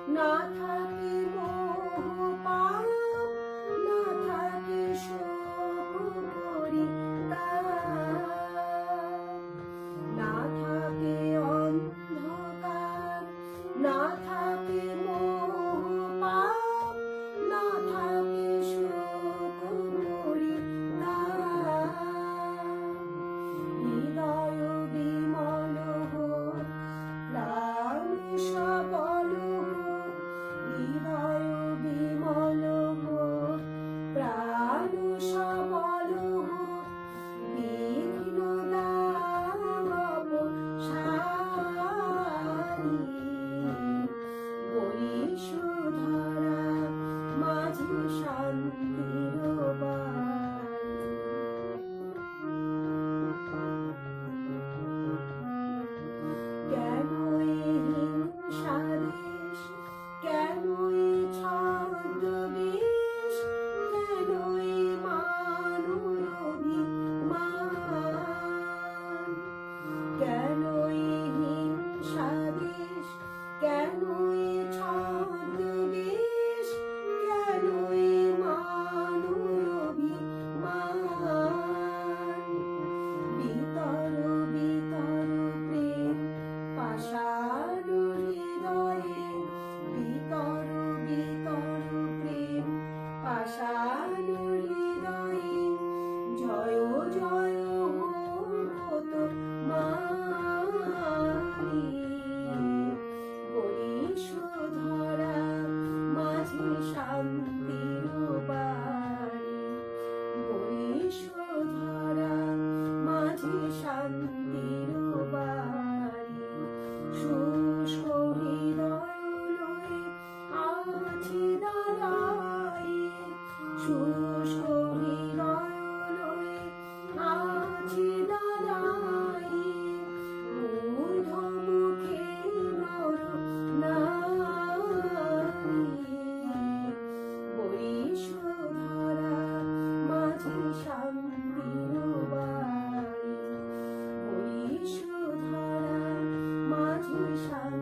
না থাকে মোহ পাপ, না থাকে শোক পরিতাপ, না থাকে অন্ধকার, না থাকে মোহ পাপ, না থাকে শোক পরিতাপ। হৃদয় বিমল হোক, প্রাণ সবল হোক, হৃদয় বিমল হোক, প্রাণ সবল হোক, বিঘ্ন দানব সারি। বরিশধরা মাঝি শান্তির বাড়ি। কেন এই হিংসা দেশ, কেন এই ছদ্মবেশ, কেন এই মানব অভিমান, কেন এই হিংসা দেশ, কেন এই ছদ্মবেশ, কেন এই মানব অভিমান। বিতর বিতর প্রেম পাষাণ হৃদয়ে, বিতর বিতর প্রেম পাষাণ হৃদয়ে, জয় জয় হোক তোমারি। বরিশধরা মাঝি শান্তির বাড়ি, বরিশধরা মাঝি শান্তির বাড়ি। শুষ্ক হৃদয় লয়ে আছি দাঁড়ায়ে, শুষ্ক হৃদয় লয়ে আছি দাঁড়ায়ে, মূঢ় মুখে নর নারী। বরিশধরা মাঝি শান্তির বাড়ি, বরিশধরা মাঝি শান্তির